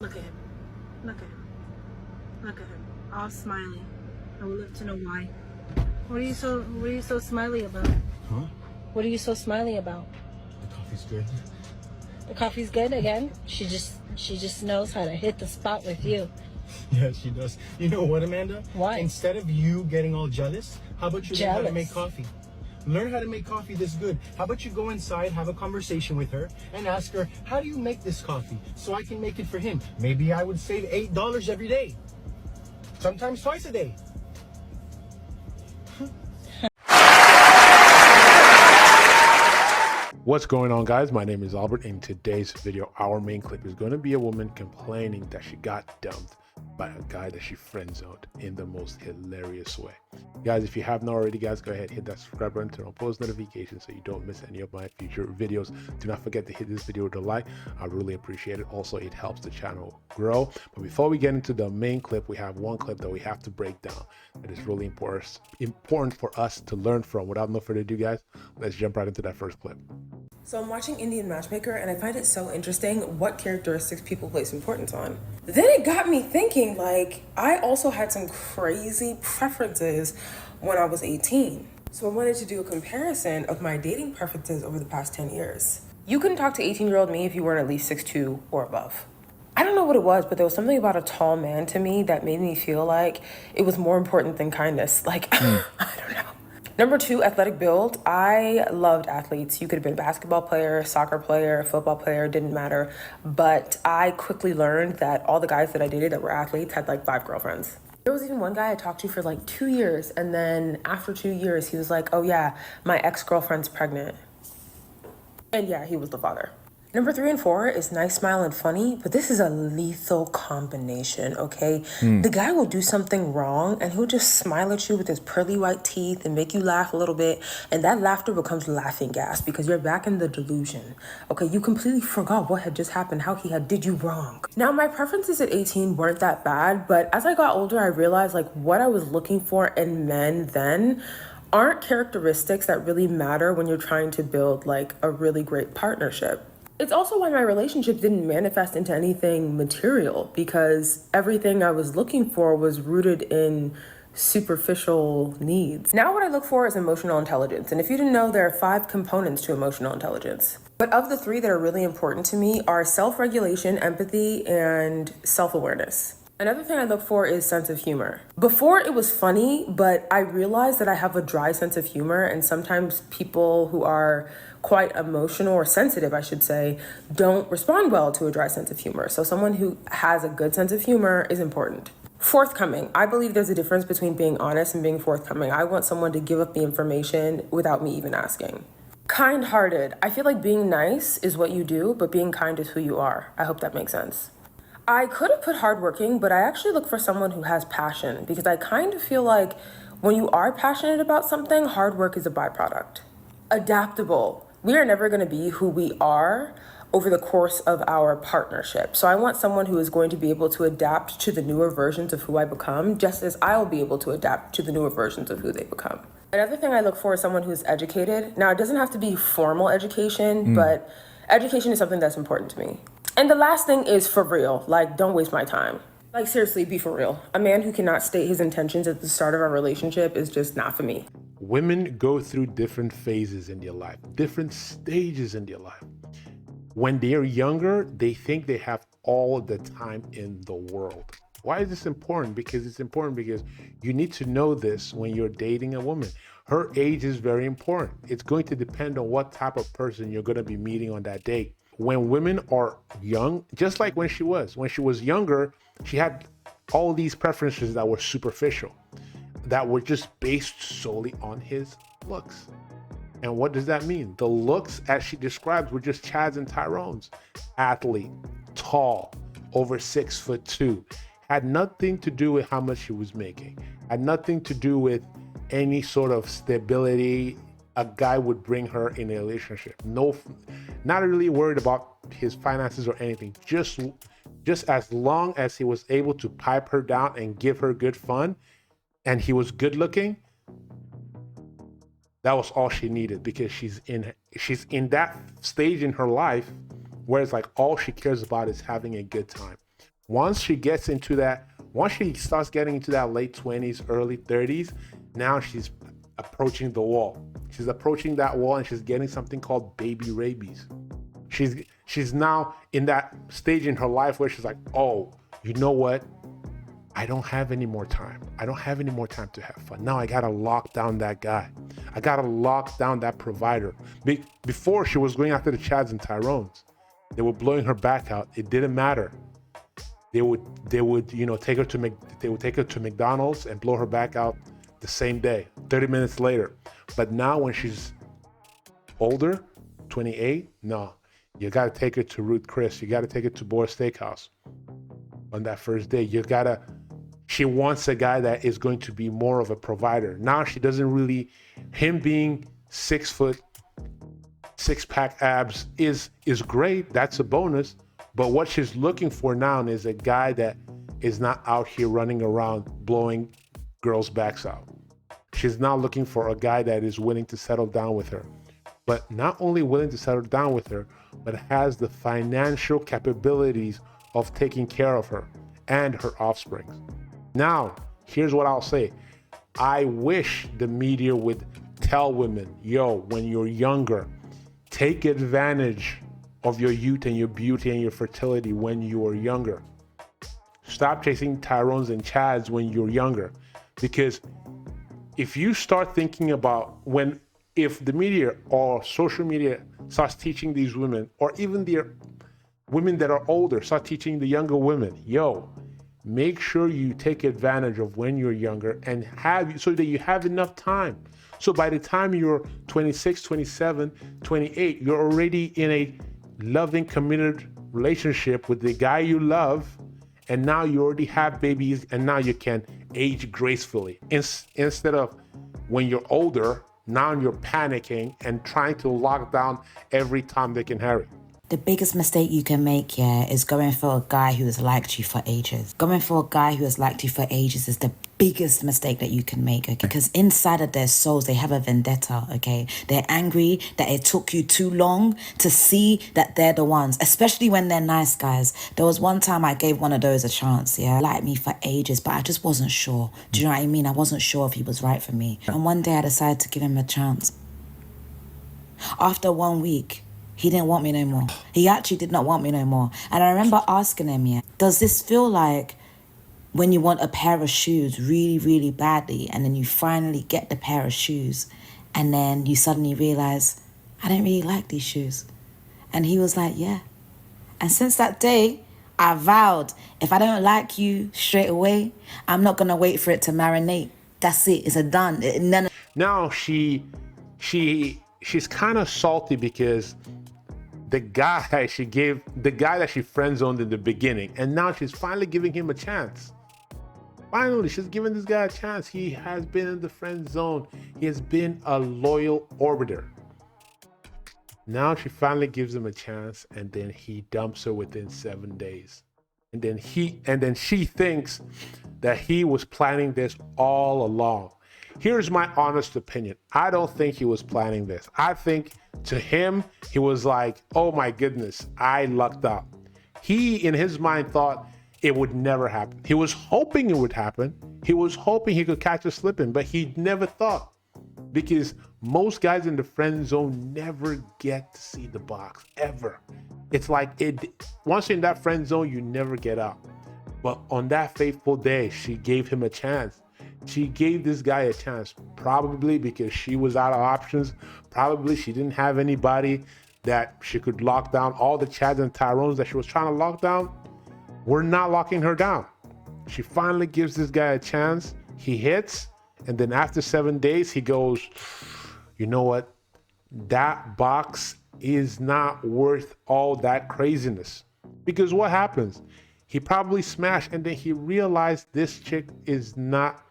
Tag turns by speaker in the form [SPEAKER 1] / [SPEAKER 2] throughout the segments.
[SPEAKER 1] Look at him. Look at him. Look at him. All smiley. I would love to know why. What are you so smiley about?
[SPEAKER 2] Huh?
[SPEAKER 1] What are you so smiley about?
[SPEAKER 2] The coffee's good.
[SPEAKER 1] The coffee's good again? She just knows how to hit the spot with you.
[SPEAKER 2] Yeah, she does. You know what, Amanda?
[SPEAKER 1] Why?
[SPEAKER 2] Instead of you getting all jealous, how about you learn how to make coffee? Learn how to make coffee this good. How about you go inside, have a conversation with her, and ask her, how do you make this coffee so I can make it for him? Maybe I would save $8 every day. Sometimes twice a day.
[SPEAKER 3] What's going on, guys? My name is Albert. In today's video, our main clip is going to be a woman complaining that she got dumped by a guy that she friend zoned in the most hilarious way. Guys, if you haven't already, guys, go ahead, hit that subscribe button, turn on post notifications so you don't miss any of my future videos. Do not forget to hit this video with a like. I really appreciate it. Also, it helps the channel grow. But before we get into the main clip, we have one clip that we have to break down that is really important for us to learn from. Without no further ado, guys, let's jump right into that first clip.
[SPEAKER 4] So I'm watching Indian Matchmaker and I find it so interesting what characteristics people place importance on. Then it got me thinking, like, I also had some crazy preferences when I was 18. So I wanted to do a comparison of my dating preferences over the past 10 years. You couldn't talk to 18-year-old me if you weren't at least 6'2" or above. I don't know what it was, but there was something about a tall man to me that made me feel like it was more important than kindness. Like, I don't know. Number 2, athletic build. I loved athletes. You could have been a basketball player, soccer player, football player, didn't matter. But I quickly learned that all the guys that I dated that were athletes had like 5 girlfriends. There was even one guy I talked to for like 2 years. And then after 2 years, he was like, oh yeah, my ex-girlfriend's pregnant. And yeah, he was the father. Number 3 and 4 is nice, smile, and funny, but this is a lethal combination, okay? The guy will do something wrong, and he'll just smile at you with his pearly white teeth and make you laugh a little bit, and that laughter becomes laughing gas because you're back in the delusion, okay? You completely forgot what had just happened, how he had did you wrong. Now, my preferences at 18 weren't that bad, but as I got older, I realized, like, what I was looking for in men then aren't characteristics that really matter when you're trying to build, like, a really great partnership. It's also why my relationship didn't manifest into anything material, because everything I was looking for was rooted in superficial needs. Now what I look for is emotional intelligence. And if you didn't know, there are 5 components to emotional intelligence. But of the 3 that are really important to me are self-regulation, empathy, and self-awareness. Another thing I look for is sense of humor. Before it was funny, but I realized that I have a dry sense of humor, and sometimes people who are quite emotional or sensitive, I should say, don't respond well to a dry sense of humor. So someone who has a good sense of humor is important. Forthcoming. I believe there's a difference between being honest and being forthcoming. I want someone to give up the information without me even asking. Kind-hearted. I feel like being nice is what you do, but being kind is who you are. I hope that makes sense. I could have put hardworking, but I actually look for someone who has passion, because I kind of feel like when you are passionate about something, hard work is a byproduct. Adaptable. We are never going to be who we are over the course of our partnership. So I want someone who is going to be able to adapt to the newer versions of who I become, just as I'll be able to adapt to the newer versions of who they become. Another thing I look for is someone who's educated. Now, it doesn't have to be formal education, but education is something that's important to me. And the last thing is for real. Like, don't waste my time. Like, seriously, be for real. A man who cannot state his intentions at the start of our relationship is just not for me.
[SPEAKER 3] Women go through different phases in their life, different stages in their life. When they're younger, they think they have all the time in the world. Why is this important? Because it's important because you need to know this when you're dating a woman. Her age is very important. It's going to depend on what type of person you're going to be meeting on that date. When women are young, just like when she was younger, she had all these preferences that were superficial, that were just based solely on his looks. And what does that mean? The looks, as she describes, were just Chads and Tyrones. Athlete, tall, over 6'2", had nothing to do with how much she was making, had nothing to do with any sort of stability a guy would bring her in a relationship. No, not really worried about his finances or anything. Just as long as he was able to pipe her down and give her good fun, and he was good looking, that was all she needed, because she's in that stage in her life where it's like all she cares about is having a good time. Once she starts getting into that late 20s, early 30s, now she's approaching the wall. She's approaching that wall and she's getting something called baby rabies. She's now in that stage in her life where she's like, oh, you know what? I don't have any more time. I don't have any more time to have fun. Now I gotta lock down that guy. I gotta lock down that provider. Before, she was going after the Chads and Tyrones. They were blowing her back out. It didn't matter. They would take her to McDonald's and blow her back out the same day, 30 minutes later. But now when she's older, 28, no, you gotta take her to Ruth Chris. You gotta take her to Boris Steakhouse on that first day. She wants a guy that is going to be more of a provider. Now she doesn't really, him being 6 foot, 6-pack abs is great. That's a bonus. But what she's looking for now is a guy that is not out here running around blowing girls' backs out. She's now looking for a guy that is willing to settle down with her. But not only willing to settle down with her, but has the financial capabilities of taking care of her and her offspring. Now, here's what I'll say. I wish the media would tell women, yo, when you're younger, take advantage of your youth and your beauty and your fertility when you are younger. Stop chasing Tyrones and Chads when you're younger. Because if you start thinking about if the media or social media starts teaching these women, or even the women that are older start teaching the younger women, yo, make sure you take advantage of when you're younger and so that you have enough time. So by the time you're 26, 27, 28, you're already in a loving, committed relationship with the guy you love. And now you already have babies and now you can age gracefully. Instead of when you're older, now you're panicking and trying to lock down every Tom, Dick, and Harry.
[SPEAKER 5] The biggest mistake you can make, is going for a guy who has liked you for ages. Going for a guy who has liked you for ages is the biggest mistake that you can make, okay? Because inside of their souls, they have a vendetta, okay? They're angry that it took you too long to see that they're the ones, especially when they're nice guys. There was one time I gave one of those a chance, liked me for ages, but I just wasn't sure. Do you know what I mean? I wasn't sure if he was right for me. And one day I decided to give him a chance. After 1 week, he didn't want me no more. He actually did not want me no more. And I remember asking him, does this feel like when you want a pair of shoes really, really badly, and then you finally get the pair of shoes, and then you suddenly realize, I don't really like these shoes? And he was like, yeah. And since that day, I vowed, if I don't like you straight away, I'm not going to wait for it to marinate. That's it. It's a done.
[SPEAKER 3] Now she's kind of salty because the guy that she friend zoned in the beginning, and now she's finally giving him a chance. Finally, she's giving this guy a chance. He has been in the friend zone. He has been a loyal orbiter. Now she finally gives him a chance, and then he dumps her within 7 days. And then she thinks that he was planning this all along. Here's my honest opinion. I don't think he was planning this. I think to him, he was like, oh my goodness, I lucked out. He, in his mind, thought it would never happen. He was hoping it would happen. He was hoping he could catch her slipping, but he never thought. Because most guys in the friend zone never get to see the box, ever. It's like, once you're in that friend zone, you never get out. But on that fateful day, she gave him a chance. She gave this guy a chance, probably because she was out of options. Probably she didn't have anybody that she could lock down. All the Chads and Tyrones that she was trying to lock down were not locking her down. She finally gives this guy a chance. He hits, and then after 7 days, he goes, you know what? That box is not worth all that craziness. Because what happens? He probably smashed, and then he realized this chick is not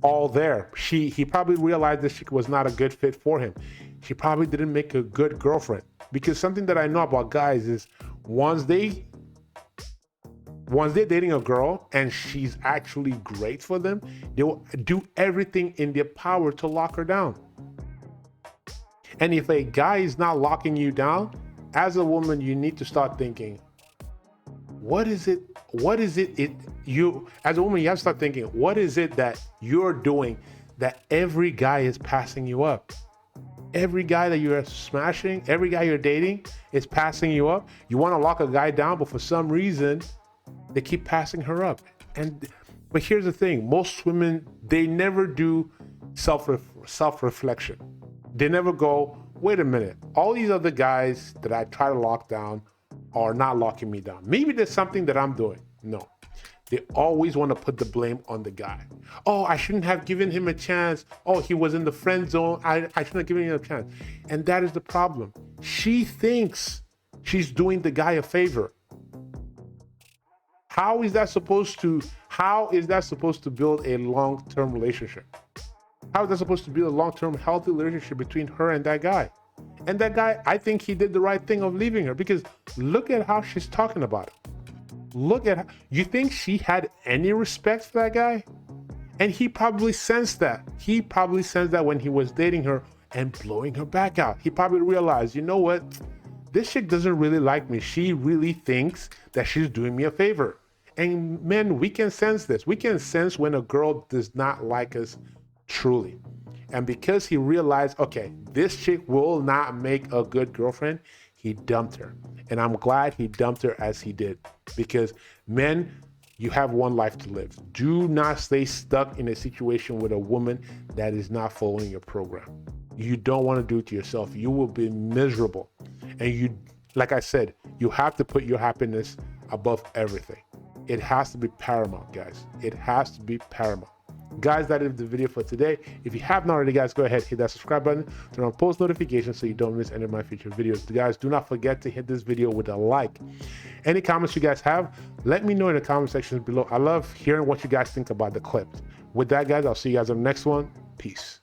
[SPEAKER 3] all there. He probably realized this chick was not a good fit for him. She probably didn't make a good girlfriend. Because something that I know about guys is once they're dating a girl and she's actually great for them, they will do everything in their power to lock her down. And if a guy is not locking you down, as a woman, you need to start thinking, what is it what is it you, as a woman, you have to start thinking, what is it that you're doing that every guy is passing you up? Every guy that you're smashing, every guy you're dating is passing you up. You want to lock a guy down, but for some reason, they keep passing her up. But here's the thing, most women, they never do self-reflection. They never go, wait a minute, all these other guys that I try to lock down are not locking me down. Maybe there's something that I'm doing. No. They always want to put the blame on the guy. Oh, I shouldn't have given him a chance. Oh, he was in the friend zone. I shouldn't have given him a chance. And that is the problem. She thinks she's doing the guy a favor. How is that supposed to build a long-term relationship? How is that supposed to build a long-term healthy relationship between her and that guy? And that guy, I think he did the right thing of leaving her, because look at how she's talking about it. Look at, you think she had any respect for that guy? And he probably sensed that. He probably sensed that when he was dating her and blowing her back out. He probably realized, you know what? This chick doesn't really like me. She really thinks that she's doing me a favor. And men, we can sense this. We can sense when a girl does not like us truly. And because he realized, okay, this chick will not make a good girlfriend, he dumped her. And I'm glad he dumped her as he did, because men, you have one life to live. Do not stay stuck in a situation with a woman that is not following your program. You don't want to do it to yourself. You will be miserable. And you, like I said, you have to put your happiness above everything. It has to be paramount, guys. It has to be paramount. Guys, that is the video for today. If you haven't already, guys, go ahead, hit that subscribe button, turn on post notifications so you don't miss any of my future videos. Guys, do not forget to hit this video with a like. Any comments you guys have, let me know in the comment sections below. I love hearing what you guys think about the clip. With that, guys, I'll see you guys on the next one. Peace.